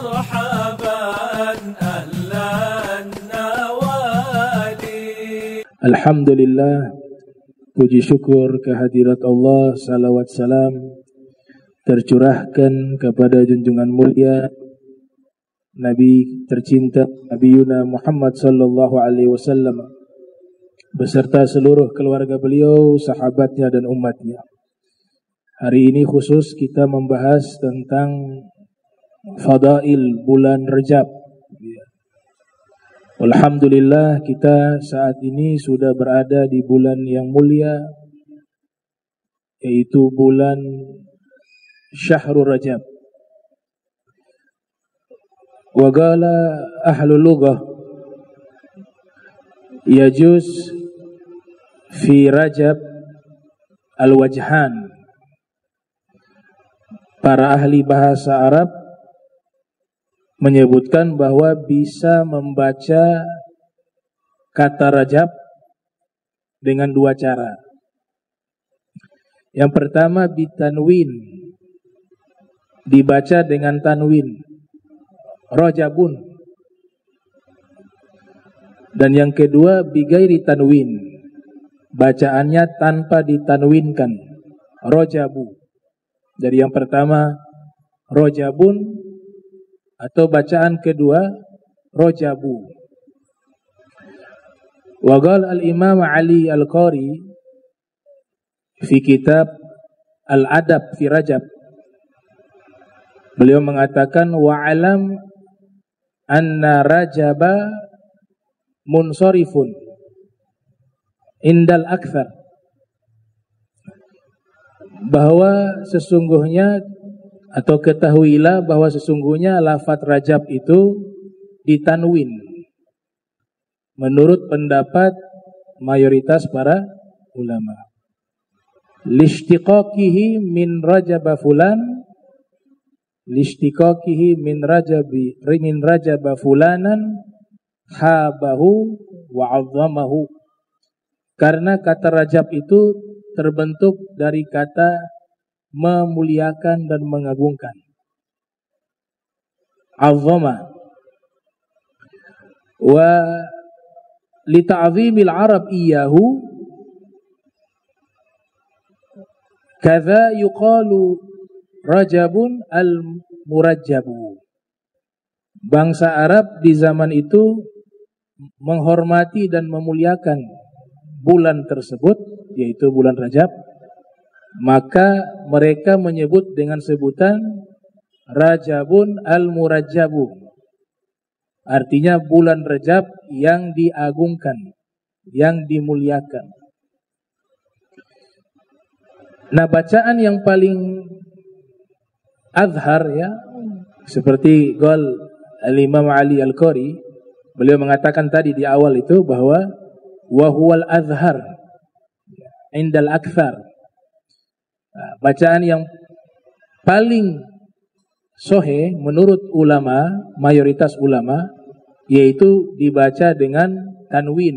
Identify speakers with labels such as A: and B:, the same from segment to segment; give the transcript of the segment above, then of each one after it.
A: مرحبا أهلا النوالي.
B: Alhamdulillah, puji syukur kehadirat Allah, salawat salam tercurahkan kepada junjungan mulia Nabi tercinta Nabi Yuna Muhammad sallallahu alaihi wasallam beserta seluruh keluarga beliau, sahabatnya dan umatnya. Hari ini khusus kita membahas tentang fadail bulan Rajab. Alhamdulillah, kita saat ini sudah berada di bulan yang mulia, yaitu bulan Syahrul Rajab. Wa qala ahlul lughah yajuz fi Rajab al-wajhan. Para ahli bahasa Arab menyebutkan bahwa bisa membaca kata Rajab dengan dua cara. Yang pertama bitanwin, dibaca dengan tanwin, Rajabun. Dan yang kedua bigairi tanwin, bacaannya tanpa ditanwinkan, Rajabu. Jadi yang pertama Rajabun, atau bacaan kedua Rajabu. Wa qala al-Imam Ali Al-Qari fi kitab Al-Adab fi Rajab, beliau mengatakan wa alam anna Rajaba munsharifun indal akthar, bahwa sesungguhnya atau ketahuilah bahwa sesungguhnya lafaz Rajab itu ditanwin menurut pendapat mayoritas para ulama. Lishtiqaqihi min Rajaba fulan, lishtiqaqihi min Rajaba fulanan habahu wa 'azzamahu. Karena kata Rajab itu terbentuk dari kata memuliakan dan mengagungkan, azzama. Wa li ta'zimil Arab iyyahu kadza yuqalu Rajabun al-murajjabu. Bangsa Arab di zaman itu menghormati dan memuliakan bulan tersebut, yaitu bulan Rajab, maka mereka menyebut dengan sebutan Rajabun al-murajjabu. Artinya bulan Rajab yang diagungkan, yang dimuliakan. Nah, bacaan yang paling azhar, ya, seperti qaul al-Imam Ali Al-Qari, beliau mengatakan tadi di awal itu bahwa wa huwal azhar indal akthar. Bacaan yang paling sahih menurut ulama, mayoritas ulama, yaitu dibaca dengan tanwin.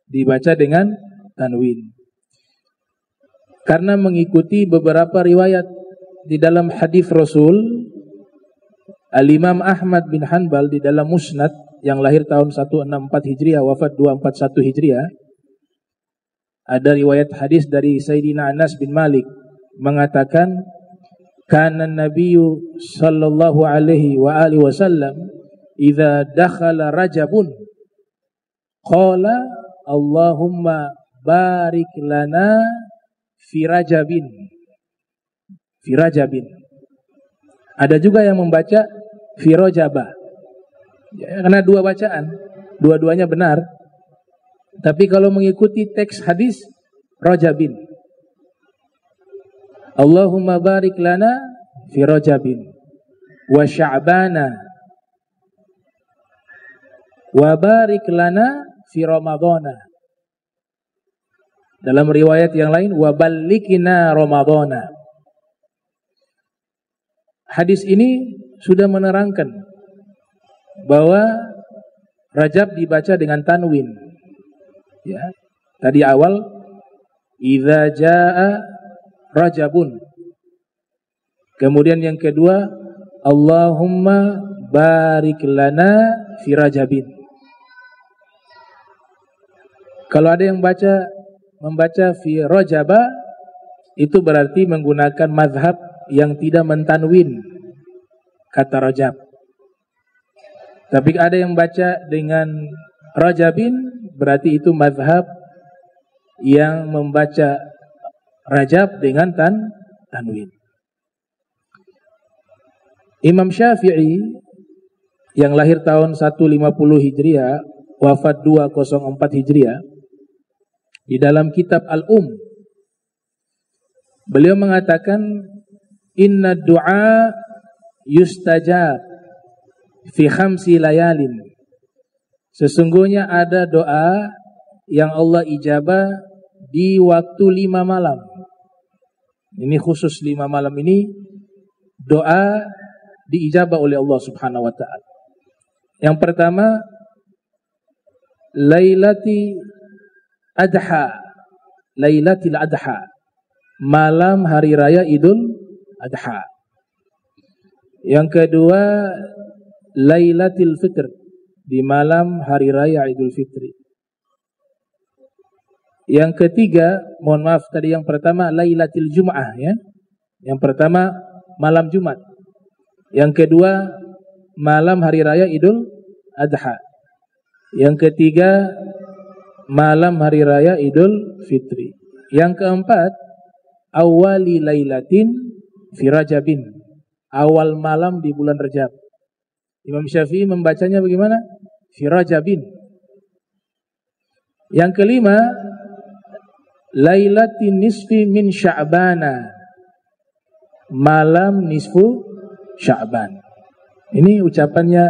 B: Dibaca dengan tanwin. Karena mengikuti beberapa riwayat di dalam hadis Rasul, Al-Imam Ahmad bin Hanbal di dalam Musnad yang lahir tahun 164 Hijriah, wafat 241 Hijriah, ada riwayat hadis dari Sayyidina Anas bin Malik mengatakan, kana Nabiyyu sallallahu alaihi wa alihi wasallam idza dakhala Rajabun qala Allahumma barik lana fi Rajabin. Fi Rajabin. Ada juga yang membaca fi Rajabah. Ya, karena dua bacaan, dua-duanya benar. Tapi kalau mengikuti teks hadis, Rajabin. Allahumma barik lana fi Rajabin wa Sya'bana wa barik lana fi Ramadana. Dalam riwayat yang lain, wa ballighna Ramadana. Hadis ini sudah menerangkan bahwa Rajab dibaca dengan tanwin. Ya, tadi awal idza jaa Rajabun. Kemudian yang kedua Allahumma barik lana fi Rajabin. Kalau ada yang membaca fi Rajaba, itu berarti menggunakan mazhab yang tidak mentanwin kata Rajab. Tapi ada yang baca dengan Rajabin, berarti itu mazhab yang membaca Rajab dengan tanwin. Imam Syafi'i yang lahir tahun 150 Hijriah, wafat 204 Hijriah, di dalam kitab Al-Um, beliau mengatakan, inna du'a yustajab fi khamsi layalin. Sesungguhnya ada doa yang Allah ijabah di waktu 5 malam. Ini khusus 5 malam ini doa diijabah oleh Allah Subhanahu wa taala. Yang pertama, Lailatul Adha, malam hari raya Idul Adha. Yang kedua, Lailatul Fitr, di malam hari raya Idul Fitri. Yang ketiga, mohon maaf tadi yang pertama Lailatul Jum'ah ya. Yang pertama malam Jumat. Yang kedua malam hari raya Idul Adha. Yang ketiga malam hari raya Idul Fitri. Yang keempat awali lailatin fi Rajabin, awal malam di bulan Rajab. Imam Syafi'i membacanya bagaimana? Fi Rajabin. Yang kelima lailatin nisfi min Sya'bana, malam nisfu Sya'ban. Ini ucapannya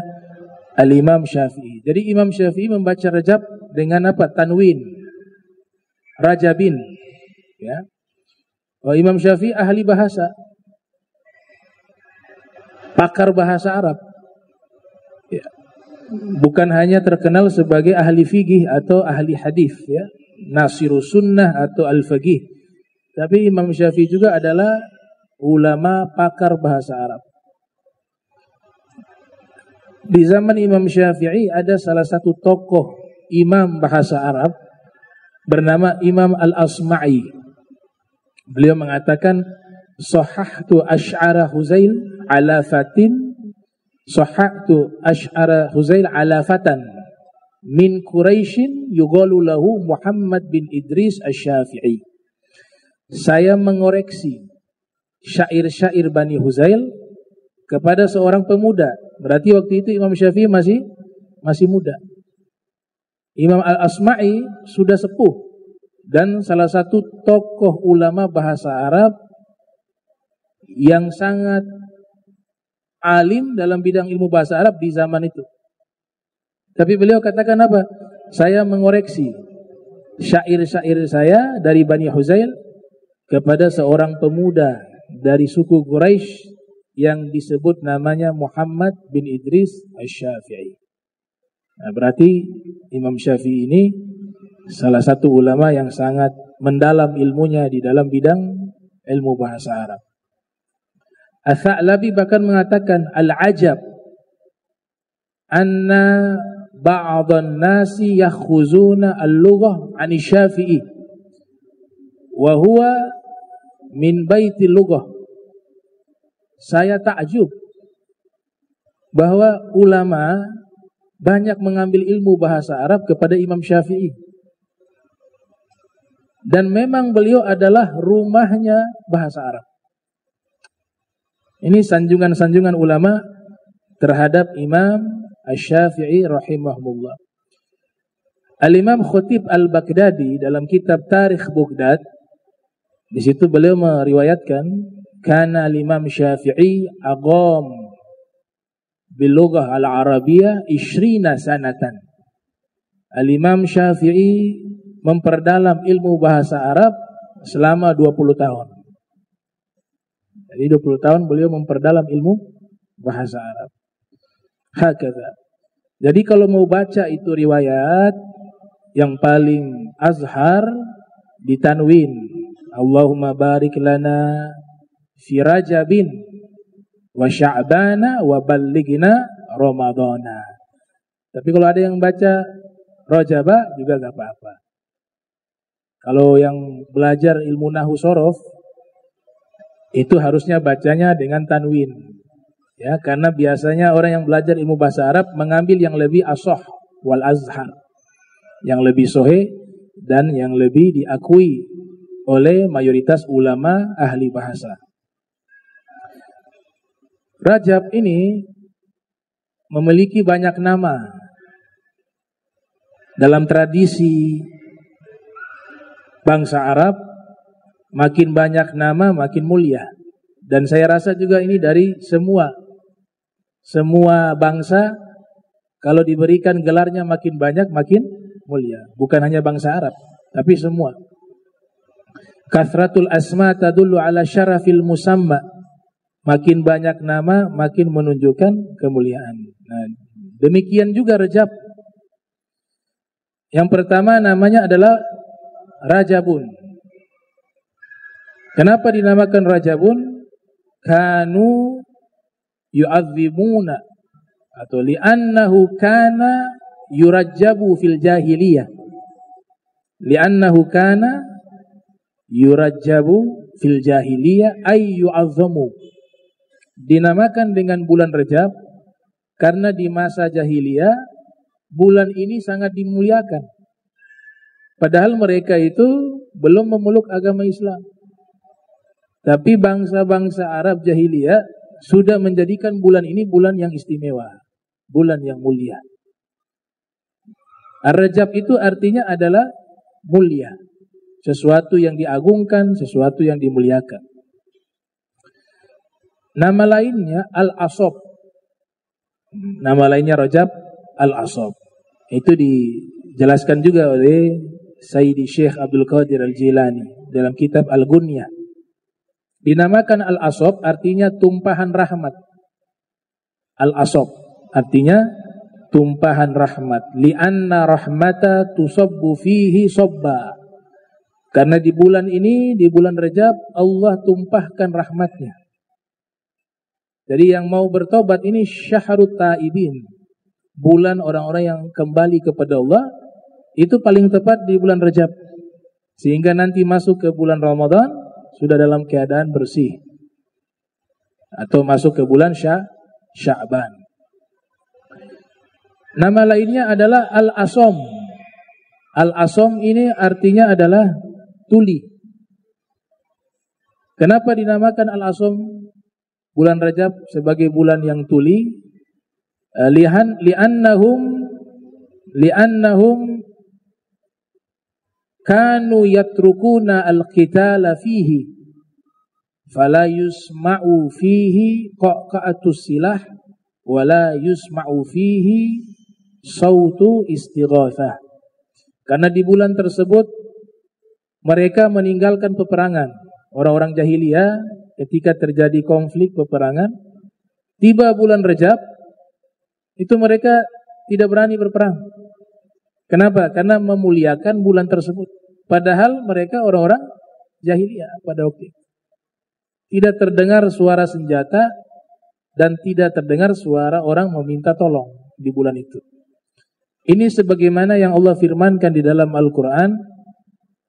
B: Al-Imam Syafi'i. Jadi Imam Syafi'i membaca Rajab dengan apa? Tanwin. Rajabin. Ya. Oh, Imam Syafi'i ahli bahasa. Pakar bahasa Arab. Ya. Bukan hanya terkenal sebagai ahli fikih atau ahli hadis ya. Nasirus sunnah atau al-faqih. Tapi Imam Syafi'i juga adalah ulama pakar bahasa Arab. Di zaman Imam Syafi'i ada salah satu tokoh imam bahasa Arab bernama Imam Al-Asma'i. Beliau mengatakan, sahahtu asy'ara Huzail ala fatin, sahahtu asy'ara Huzail ala fatan min Quraisyin yuqalu lahu Muhammad bin Idris Asy-Syafi'i. Saya mengoreksi syair-syair Bani Huzail kepada seorang pemuda. Berarti waktu itu Imam Syafi'i masih muda. Imam Al-Asma'i sudah sepuh dan salah satu tokoh ulama bahasa Arab yang sangat alim dalam bidang ilmu bahasa Arab di zaman itu. Tapi beliau katakan apa? Saya mengoreksi syair-syair saya dari Bani Huzail kepada seorang pemuda dari suku Quraisy yang disebut namanya Muhammad bin Idris Asy-Syafi'i. Nah, berarti Imam Syafi'i ini salah satu ulama yang sangat mendalam ilmunya di dalam bidang ilmu bahasa Arab. Ats-Tsa'labi bahkan mengatakan al-ajab anna ba'dhan nasi yakhuzuna al-lughah 'ani Syafi'i wa huwa min baitil lughah. Saya takjub bahwa ulama banyak mengambil ilmu bahasa Arab kepada Imam Syafi'i. Dan memang beliau adalah rumahnya bahasa Arab. Ini sanjungan-sanjungan ulama terhadap Imam Asy-Syafi'i rahimahullah. Al-Imam Khatib Al-Baghdadi dalam kitab Tarikh Baghdad, di situ beliau meriwayatkan kana al-Imam Syafi'i aqam bil lughah al-arabiyyah 20 sanatan. Al-Imam Syafi'i memperdalam ilmu bahasa Arab selama 20 tahun. Jadi 20 tahun beliau memperdalam ilmu bahasa Arab. Hakadha. Jadi kalau mau baca itu riwayat yang paling azhar ditanwin. Allahumma barik lana fi Rajabin. wa sya'bana wa ballighna ramadhana. Tapi kalau ada yang baca Rajaba juga gak apa-apa. Kalau yang belajar ilmu nahwu sorof itu harusnya bacanya dengan tanwin. Ya, karena biasanya orang yang belajar ilmu bahasa Arab mengambil yang lebih ashah wal azhar, yang lebih sahih dan yang lebih diakui oleh mayoritas ulama ahli bahasa. Rajab ini memiliki banyak nama. Dalam tradisi bangsa Arab, makin banyak nama makin mulia. Dan saya rasa juga ini dari semua bangsa, kalau diberikan gelarnya makin banyak makin mulia. Bukan hanya bangsa Arab, tapi semua. Kathratul asma tadullu ala syarafil musamma. Makin banyak nama makin menunjukkan kemuliaan. Nah, demikian juga Rajab. Yang pertama namanya adalah Rajabun. Kenapa dinamakan Rajabun? Kanu yu'azzimuna, atau li'annahu kana yurajjabu fil jahiliyah. Li'annahu kana yurajjabu fil jahiliyah ay yu'azzamu. Dinamakan dengan bulan Rajab karena di masa jahiliyah bulan ini sangat dimuliakan. Padahal mereka itu belum memeluk agama Islam. Tapi bangsa-bangsa Arab jahiliyah sudah menjadikan bulan ini bulan yang istimewa, bulan yang mulia. Ar-Rajab itu artinya adalah mulia, sesuatu yang diagungkan, sesuatu yang dimuliakan. Nama lainnya Al-Asab. Nama lainnya Rajab Al-Asab. Itu dijelaskan juga oleh Sayyidi Syekh Abdul Qadir Al-Jilani dalam kitab Al-Gunyah. Dinamakan Al-Asab artinya tumpahan rahmat. Al-Asab artinya tumpahan rahmat. Li'anna rahmata tusabbu fihi sabba. Karena di bulan ini, di bulan Rajab, Allah tumpahkan rahmatnya. Jadi yang mau bertobat ini syahrut taibin. Bulan orang-orang yang kembali kepada Allah, itu paling tepat di bulan Rajab. Sehingga nanti masuk ke bulan Ramadan sudah dalam keadaan bersih. Atau masuk ke bulan Sya'ban. Nama lainnya adalah Al-Asam. Al-Asam ini artinya adalah tuli. Kenapa dinamakan Al-Asam bulan Rajab sebagai bulan yang tuli? Li'annahum kanu yatrukuna al-qitala fihi fala yusma'u fihi qa'qa'atus silah wala yusma'u fihi sautu istighatsah. Karena di bulan tersebut mereka meninggalkan peperangan. Orang-orang jahiliyah ketika terjadi konflik peperangan, tiba bulan Rajab itu mereka tidak berani berperang. Kenapa? Karena memuliakan bulan tersebut. Padahal mereka orang-orang jahiliyah pada waktu itu. Tidak terdengar suara senjata dan tidak terdengar suara orang meminta tolong di bulan itu. Ini sebagaimana yang Allah firmankan di dalam Al-Quran,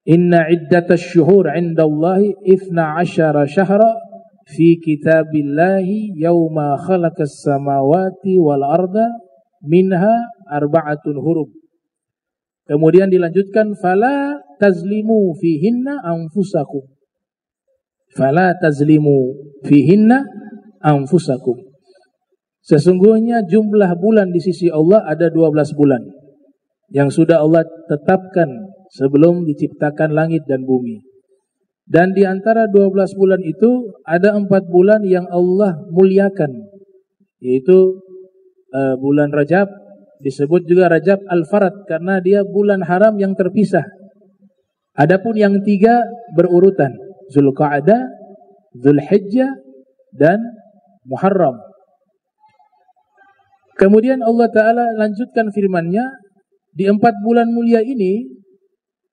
B: Inna iddatash syuhur indallahi 12 syahra fi kitabillahi yawma khalaqas samawati wal arda minha arba'atun hurum. Kemudian dilanjutkan fala tazlimu fihinna anfusakum. Fala tazlimu fihinna anfusakum. Sesungguhnya jumlah bulan di sisi Allah ada 12 bulan yang sudah Allah tetapkan sebelum diciptakan langit dan bumi. Dan di antara 12 bulan itu ada 4 bulan yang Allah muliakan, yaitu bulan Rajab, disebut juga Rajab Al-Farad karena dia bulan haram yang terpisah. Adapun yang 3 berurutan, Zulqa'dah, Zulhijjah dan Muharram. Kemudian Allah Ta'ala lanjutkan firman-Nya, di 4 bulan mulia ini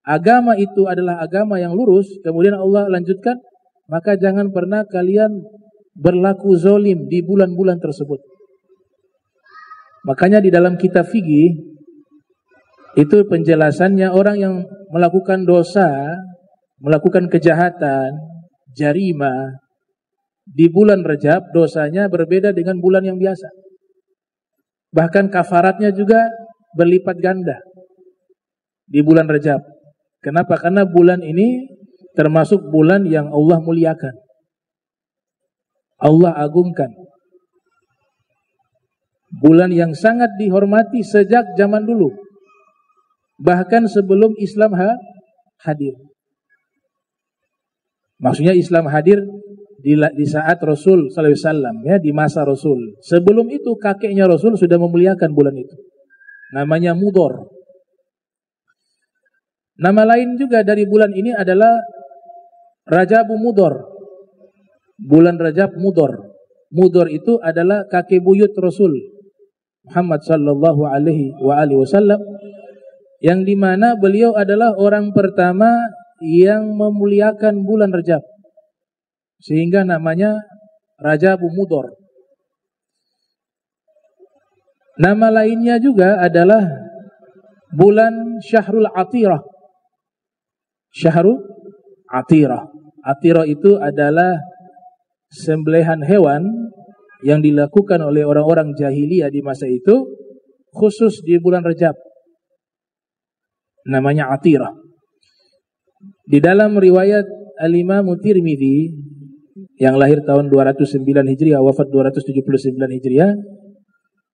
B: agama itu adalah agama yang lurus. Kemudian Allah lanjutkan, maka jangan pernah kalian berlaku zolim di bulan-bulan tersebut. Makanya di dalam kitab fikih itu penjelasannya, orang yang melakukan dosa, melakukan kejahatan, jarima di bulan Rajab, dosanya berbeda dengan bulan yang biasa. Bahkan kafaratnya juga berlipat ganda di bulan Rajab. Kenapa? Karena bulan ini termasuk bulan yang Allah muliakan, Allah agungkan. Bulan yang sangat dihormati sejak zaman dulu, bahkan sebelum Islam hadir. Maksudnya Islam hadir di saat Rasul sallallahu alaihi wasallam, ya, di masa Rasul. Sebelum itu kakeknya Rasul sudah memuliakan bulan itu. Namanya Mudhar. Nama lain juga dari bulan ini adalah Rajab Mudhar. Bulan Rajab Mudhar. Mudhar itu adalah kakek buyut Rasul Muhammad sallallahu alaihi wasallam, yang dimana beliau adalah orang pertama yang memuliakan bulan Rajab, sehingga namanya Rajab Mudhar. Nama lainnya juga adalah bulan Syahrul Atirah. Syahrul Atirah. Atirah itu adalah sembelihan hewan yang dilakukan oleh orang-orang jahiliyah di masa itu, khusus di bulan Rajab. Namanya Atirah. Di dalam riwayat Al-Imam Tirmidzi yang lahir tahun 209 Hijriah, wafat 279 Hijriah,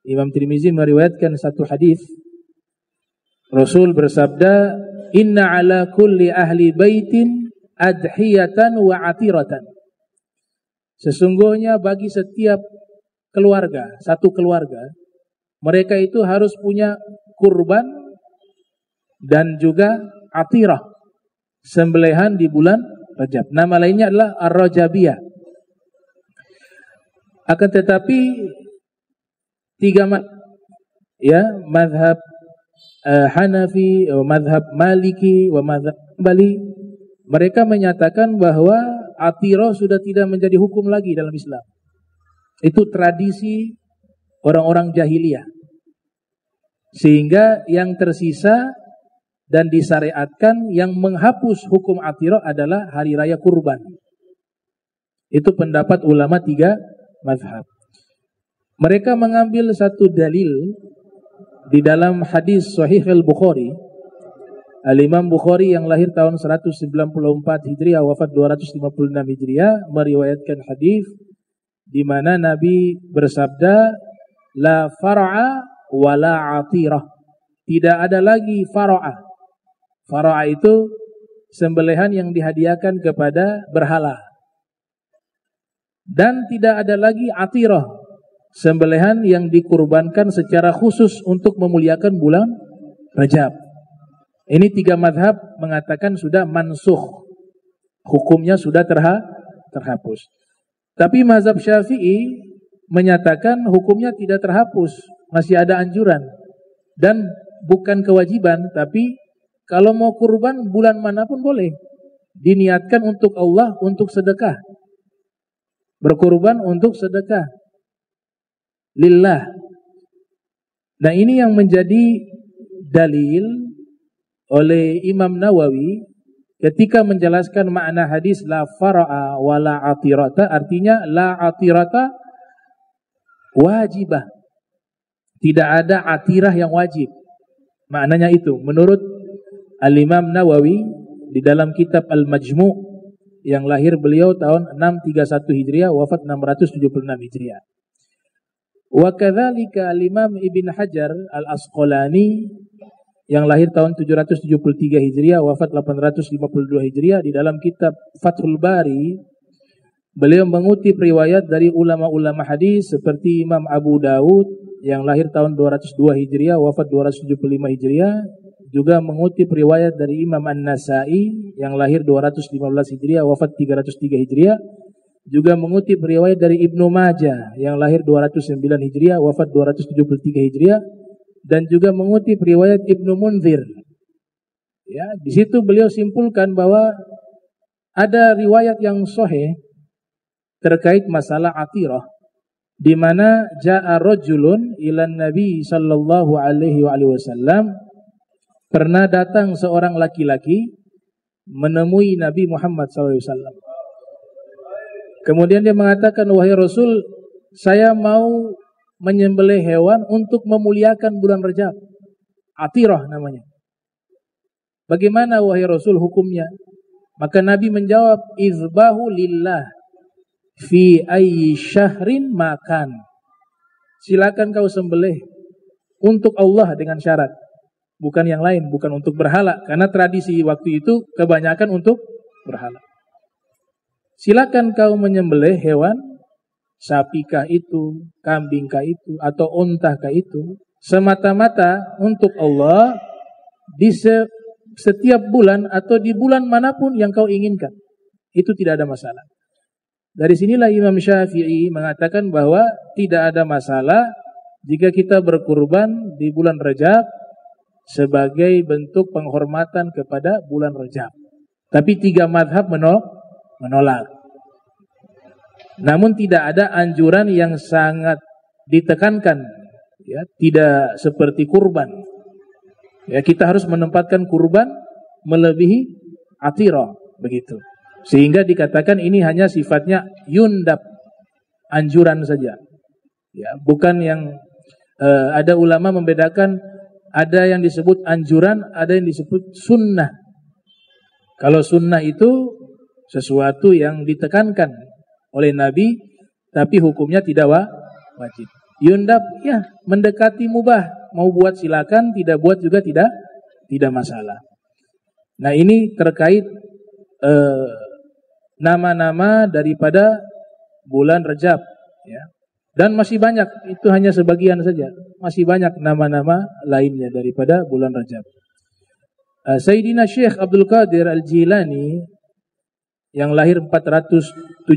B: Imam Tirmidzi meriwayatkan satu hadis. Rasul bersabda, "Inna ala kulli ahli baitin adhiyatan wa atiratan." Sesungguhnya bagi setiap keluarga, satu keluarga, mereka itu harus punya kurban dan juga atirah, sembelihan di bulan Rajab. Nama lainnya adalah Ar-Rajabiyah. Akan tetapi tiga mazhab Hanafi, mazhab Maliki, wa mazhab Bali, mereka menyatakan bahwa atirah sudah tidak menjadi hukum lagi dalam Islam. Itu tradisi orang-orang jahiliyah. Sehingga yang tersisa dan disyariatkan yang menghapus hukum atirah adalah hari raya kurban. Itu pendapat ulama tiga mazhab. Mereka mengambil satu dalil di dalam hadis Sahih Al-Bukhari. Al-Imam Bukhari yang lahir tahun 194 Hijriah, wafat 256 Hijriah, meriwayatkan hadis di mana Nabi bersabda, "La far'a wa la atirah." Tidak ada lagi far'a. Far'a itu sembelihan yang dihadiahkan kepada berhala. Dan tidak ada lagi atirah, sembelihan yang dikurbankan secara khusus untuk memuliakan bulan Rajab. Ini tiga mazhab mengatakan sudah mansukh, hukumnya sudah terhapus. Tapi mazhab Syafi'i menyatakan hukumnya tidak terhapus, masih ada anjuran dan bukan kewajiban, tapi kalau mau kurban bulan manapun boleh, diniatkan untuk Allah, untuk sedekah, berkurban untuk sedekah lillah. Nah, ini yang menjadi dalil oleh Imam Nawawi ketika menjelaskan makna hadis la far'a wa la atirata. Artinya la atirata wajibah, tidak ada atirah yang wajib. Maknanya itu menurut Al-Imam Nawawi di dalam kitab Al-Majmu' yang lahir beliau tahun 631 Hijriah, wafat 676 Hijriah. Wa kadzalika Al-Imam Ibn Hajar Al-Asqalani yang lahir tahun 773 Hijriah, wafat 852 Hijriah, di dalam kitab Fathul Bari beliau mengutip riwayat dari ulama-ulama hadis seperti Imam Abu Dawud yang lahir tahun 202 Hijriah, wafat 275 Hijriah, juga mengutip riwayat dari Imam An-Nasai yang lahir 215 Hijriah, wafat 303 Hijriah, juga mengutip riwayat dari Ibnu Majah yang lahir 209 Hijriah, wafat 273 Hijriah, dan juga mengutip riwayat Ibnu Munzir. Ya, di situ beliau simpulkan bahwa ada riwayat yang sahih terkait masalah atirah, di mana ja'a rajulun ilan Nabi sallallahu alaihi wasallam, pernah datang seorang laki-laki menemui Nabi Muhammad sallallahu alaihi wasallam. Kemudian dia mengatakan, wahai Rasul, saya mau menyembelih hewan untuk memuliakan bulan Rajab. Atirah namanya. Bagaimana wahai Rasul hukumnya? Maka Nabi menjawab, izbahu lillah fi ayyi syahrin makan. Silakan kau sembelih untuk Allah dengan syarat, bukan yang lain, bukan untuk berhala, karena tradisi waktu itu kebanyakan untuk berhala. Silakan kau menyembelih hewan, sapikah itu, kambingkah itu, atau untahkah itu, semata-mata untuk Allah di setiap bulan atau di bulan manapun yang kau inginkan. Itu tidak ada masalah. Dari sinilah Imam Syafi'i mengatakan bahwa tidak ada masalah jika kita berkurban di bulan Rajab sebagai bentuk penghormatan kepada bulan Rajab. Tapi 3 mazhab menolak. Namun tidak ada anjuran yang sangat ditekankan, ya, tidak seperti kurban. Ya, kita harus menempatkan kurban melebihi atirah, begitu. Sehingga dikatakan ini hanya sifatnya yundab, anjuran saja. Ya, bukan yang ada ulama membedakan, ada yang disebut anjuran, ada yang disebut sunnah. Kalau sunnah itu sesuatu yang ditekankan oleh Nabi, tapi hukumnya tidak wajib. Yundab, ya, mendekati mubah, mau buat silakan, tidak buat juga tidak masalah. Nah, ini terkait nama-nama daripada bulan Rajab, ya. Dan masih banyak, itu hanya sebagian saja. Masih banyak nama-nama lainnya daripada bulan Rajab. Sayyidina Syekh Abdul Qadir Al-Jilani yang lahir 470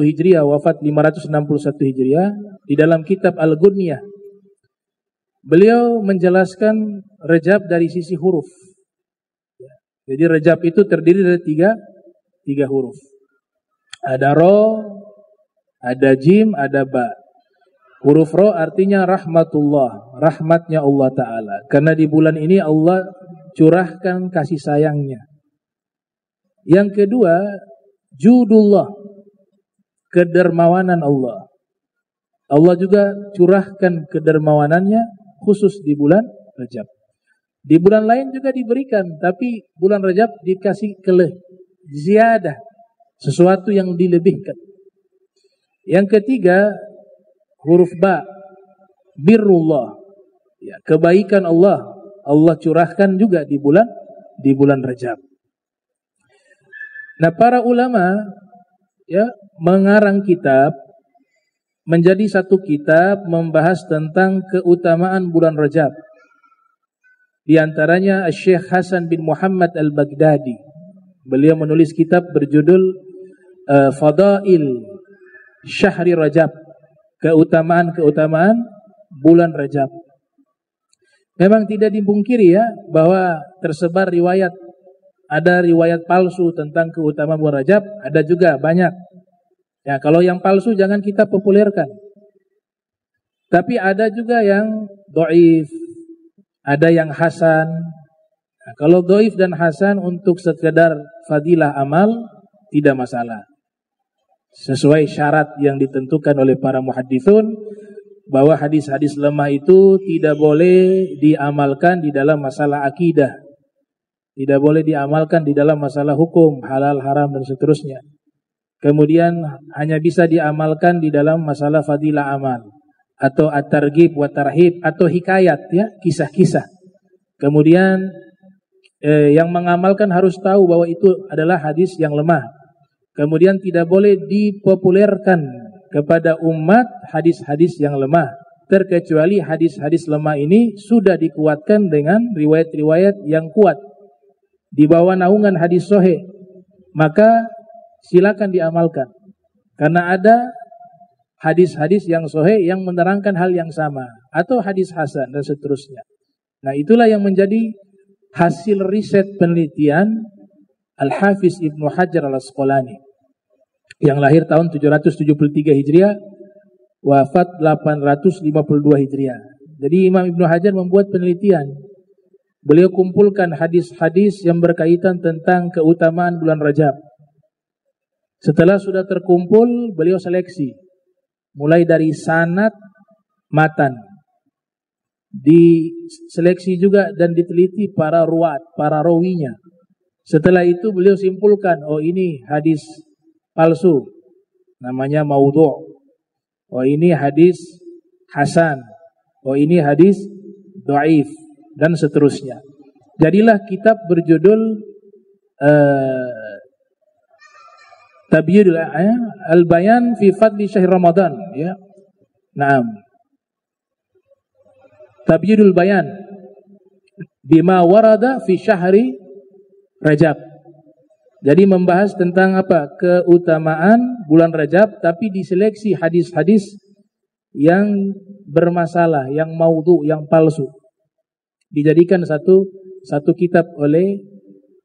B: Hijriah, wafat 561 Hijriah, di dalam kitab Al-Ghunniyah, beliau menjelaskan Rajab dari sisi huruf. Jadi Rajab itu terdiri dari tiga huruf. Ada ro, ada jim, ada ba. Huruf ro artinya rahmatullah, rahmatnya Allah Ta'ala. Karena di bulan ini Allah curahkan kasih sayangnya. Yang kedua, judullah, kedermawanan Allah. Allah juga curahkan kedermawanannya khusus di bulan Rajab. Di bulan lain juga diberikan, tapi bulan Rajab dikasih ziyadah, sesuatu yang dilebihkan. Yang ketiga, huruf ba, birrullah, ya, kebaikan Allah, Allah curahkan juga di bulan Rajab. Nah, para ulama, ya, mengarang kitab menjadi satu kitab membahas tentang keutamaan bulan Rajab. Di antaranya Syekh Hasan bin Muhammad Al-Baghdadi. Beliau menulis kitab berjudul Fadail Syahri Rajab, keutamaan-keutamaan bulan Rajab. Memang tidak dipungkiri, ya, bahwa tersebar riwayat, ada riwayat palsu tentang keutamaan bulan Rajab, ada juga banyak. Ya, kalau yang palsu jangan kita populerkan. Tapi ada juga yang dhaif, ada yang hasan. Nah, kalau dhaif dan hasan untuk sekedar fadilah amal tidak masalah. Sesuai syarat yang ditentukan oleh para muhadditsun, bahwa hadis-hadis lemah itu tidak boleh diamalkan di dalam masalah akidah. Tidak boleh diamalkan di dalam masalah hukum, halal, haram, dan seterusnya. Kemudian hanya bisa diamalkan di dalam masalah fadilah amal, atau at-targhib wa tarhib, atau hikayat, ya, kisah-kisah. Kemudian yang mengamalkan harus tahu bahwa itu adalah hadis yang lemah. Kemudian tidak boleh dipopulerkan kepada umat hadis-hadis yang lemah, terkecuali hadis-hadis lemah ini sudah dikuatkan dengan riwayat-riwayat yang kuat di bawah naungan hadis sahih, maka silakan diamalkan. Karena ada hadis-hadis yang sahih yang menerangkan hal yang sama, atau hadis hasan dan seterusnya. Nah, itulah yang menjadi hasil riset penelitian Al-Hafiz Ibnu Hajar Al-Asqalani. yang lahir tahun 773 Hijriah, wafat 852 Hijriah. Jadi Imam Ibnu Hajar membuat penelitian. Beliau kumpulkan hadis-hadis yang berkaitan tentang keutamaan bulan Rajab. Setelah sudah terkumpul, beliau seleksi. Mulai dari sanad, matan. Diseleksi juga dan diteliti para ruwat, para rawinya. Setelah itu beliau simpulkan, oh ini hadis palsu, namanya maudhu'. Oh ini hadis hasan. Oh ini hadis dhaif, dan seterusnya. Jadilah kitab berjudul Tabyidul Al-Bayan fi Fadli Syahr Ramadan, ya. Naam. Tabyidul Bayan bima warada fi syahri Rajab. Jadi membahas tentang apa? Keutamaan bulan Rajab, tapi diseleksi hadis-hadis yang bermasalah, yang maudhu', yang palsu. Dijadikan satu kitab oleh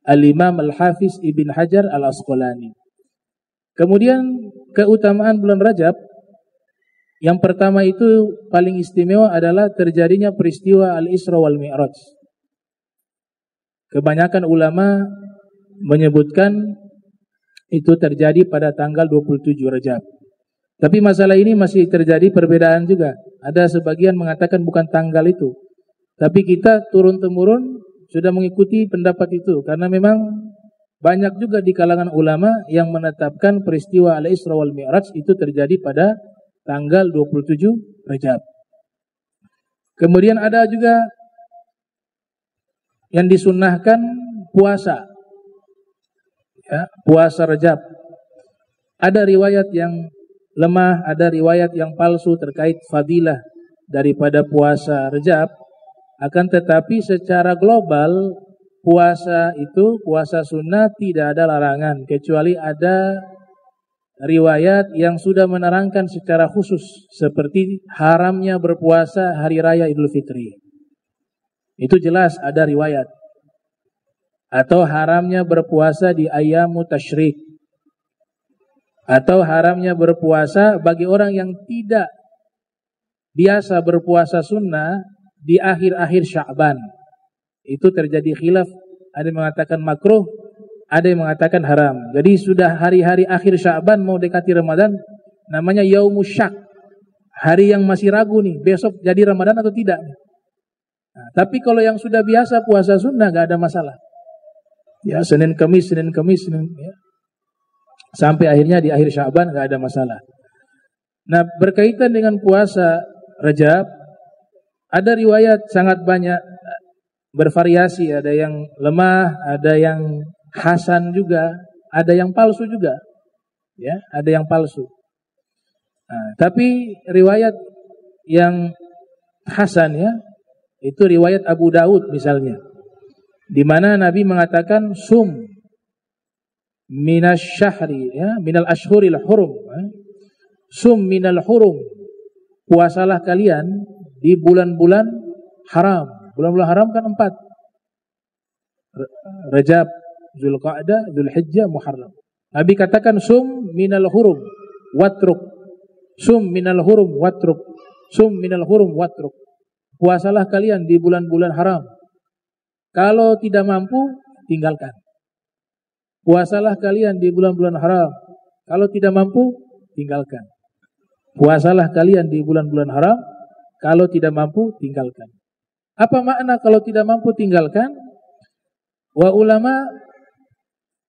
B: Al-Imam Al-Hafiz Ibn Hajar Al-Asqalani. Kemudian keutamaan bulan Rajab, yang pertama itu paling istimewa adalah terjadinya peristiwa Al-Isra wal Mi'raj. Kebanyakan ulama menyebutkan itu terjadi pada tanggal 27 Rajab. Tapi masalah ini masih terjadi perbedaan juga. Ada sebagian mengatakan bukan tanggal itu. Tapi kita turun-temurun sudah mengikuti pendapat itu. Karena memang banyak juga di kalangan ulama yang menetapkan peristiwa Al-Isra wal Mi'raj itu terjadi pada tanggal 27 Rajab. Kemudian ada juga yang disunnahkan puasa. Ya, puasa Rajab. Ada riwayat yang lemah, ada riwayat yang palsu terkait fadilah daripada puasa Rajab. Akan tetapi secara global puasa itu, puasa sunnah tidak ada larangan, kecuali ada riwayat yang sudah menerangkan secara khusus seperti haramnya berpuasa hari raya Idul Fitri. Itu jelas ada riwayat. Atau haramnya berpuasa di ayyamu tasyrik. Atau haramnya berpuasa bagi orang yang tidak biasa berpuasa sunnah di akhir-akhir Sya'ban. Itu terjadi khilaf, ada yang mengatakan makruh, ada yang mengatakan haram. Jadi sudah hari-hari akhir Sya'ban mau dekati Ramadan, namanya Yaumus Syak. Hari yang masih ragu nih, besok jadi Ramadan atau tidak. Nah, tapi kalau yang sudah biasa puasa sunnah gak ada masalah. Ya, Senin Kamis, ya. Sampai akhirnya di akhir Sya'ban gak ada masalah. Nah, berkaitan dengan puasa Rajab, ada riwayat sangat banyak, bervariasi, ada yang lemah, ada yang hasan juga, ada yang palsu juga. Ya, ada yang palsu. Nah, tapi riwayat yang hasan, ya, itu riwayat Abu Daud misalnya, di mana Nabi mengatakan sum minas syahri, ya, minal ashhuril hurum, sum minal hurum, puasalah kalian di bulan-bulan haram. Bulan-bulan haram kan 4, Rajab, Zulqa'dah, Zulhijjah, Muharram. Nabi katakan sum minal hurum watruk, sum minal hurum watruk, sum minal hurum watruk. Puasalah kalian di bulan-bulan haram. Kalau tidak mampu, tinggalkan. Puasalah kalian di bulan-bulan haram. Kalau tidak mampu, tinggalkan. Puasalah kalian di bulan-bulan haram. Kalau tidak mampu, tinggalkan. Apa makna kalau tidak mampu, tinggalkan? Wa ulama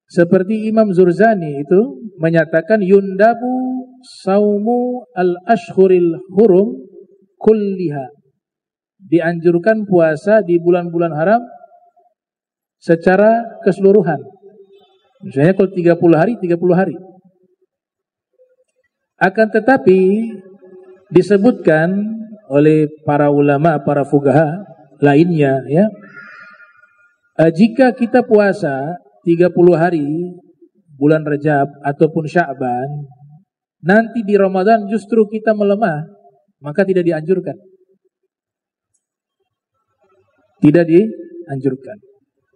B: seperti Imam Zurzani itu menyatakan yundabu saumu al-ashhuril hurum kulliha. Dianjurkan puasa di bulan-bulan haram secara keseluruhan. Misalnya kalau 30 hari, 30 hari. Akan tetapi disebutkan oleh para ulama, para fuqaha lainnya, ya, jika kita puasa 30 hari bulan Rajab ataupun Sya'ban, nanti di Ramadan justru kita melemah, maka tidak dianjurkan. Tidak dianjurkan.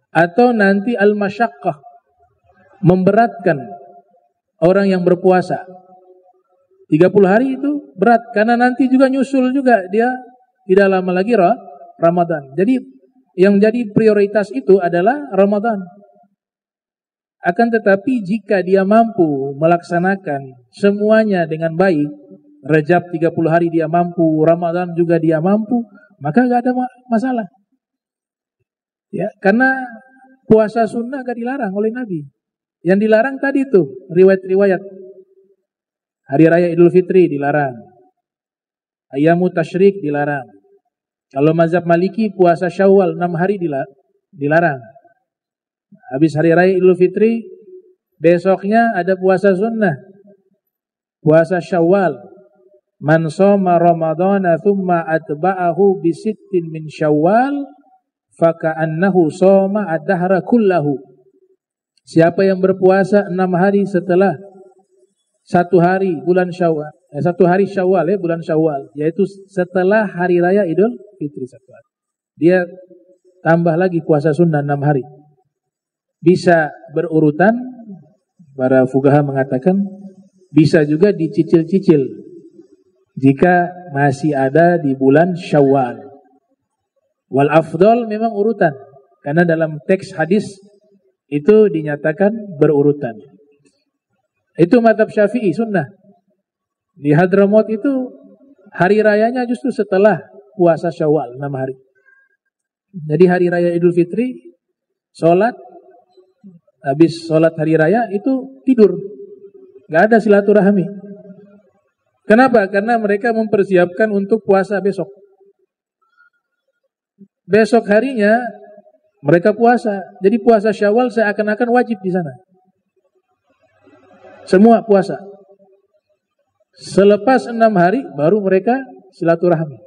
B: Atau nanti al-masyaqqah, memberatkan orang yang berpuasa. 30 hari itu berat, karena nanti juga nyusul juga dia tidak lama lagi Ramadan. Jadi yang jadi prioritas itu adalah Ramadan. Akan tetapi jika dia mampu melaksanakan semuanya dengan baik, Rajab 30 hari dia mampu, Ramadan juga dia mampu, maka gak ada masalah. Ya, karena puasa sunnah gak dilarang oleh Nabi. Yang dilarang tadi itu riwayat-riwayat. Hari raya Idul Fitri dilarang. Ayyamu Tasyrik dilarang. Kalau mazhab Maliki puasa Syawal 6 hari dilarang. Habis hari raya Idul Fitri, besoknya ada puasa sunnah. Puasa Syawal. Man shoma Ramadhana thumma atba'ahu bi sittin min Syawal faka'annahu shoma ad-dahra kullahu. Siapa yang berpuasa 6 hari setelah 1 hari bulan Syawal, 1 hari Syawal bulan Syawal, yaitu setelah hari raya Idul Fitri 1 hari. Dia tambah lagi puasa sunnah 6 hari. Bisa berurutan, para fuqaha mengatakan bisa juga dicicil-cicil jika masih ada di bulan Syawal. Wal afdal memang urutan, karena dalam teks hadis itu dinyatakan berurutan. Itu mazhab Syafi'i sunnah. Di Hadramaut itu hari rayanya justru setelah puasa Syawal 6 hari. Jadi hari raya Idul Fitri sholat, habis sholat hari raya itu tidur, gak ada silaturahmi. Kenapa? Karena mereka mempersiapkan untuk puasa besok. Besok harinya mereka puasa. Jadi puasa Syawal seakan-akan wajib di sana. Semua puasa. Selepas 6 hari baru mereka silaturahmi.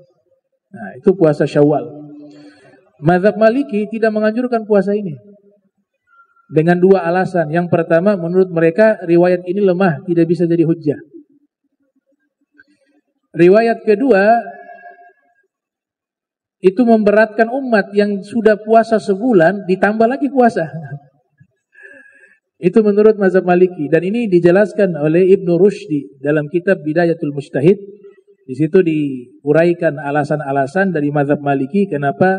B: Nah, itu puasa Syawal. Mazhab Maliki tidak menganjurkan puasa ini. Dengan 2 alasan. Yang pertama, menurut mereka riwayat ini lemah, tidak bisa jadi hujjah. Riwayat kedua, itu memberatkan umat yang sudah puasa sebulan, ditambah lagi puasa. Itu menurut mazhab Maliki. Dan ini dijelaskan oleh Ibnu Rushdi dalam kitab Bidayatul Mujtahid. Di situ diuraikan alasan-alasan dari mazhab Maliki kenapa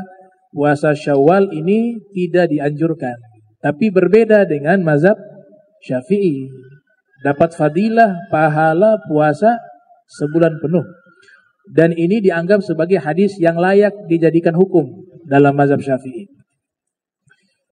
B: puasa Syawal ini tidak dianjurkan. Tapi berbeda dengan mazhab Syafi'i. Dapat fadilah, pahala puasa sebulan penuh. Dan ini dianggap sebagai hadis yang layak dijadikan hukum dalam mazhab Syafi'i.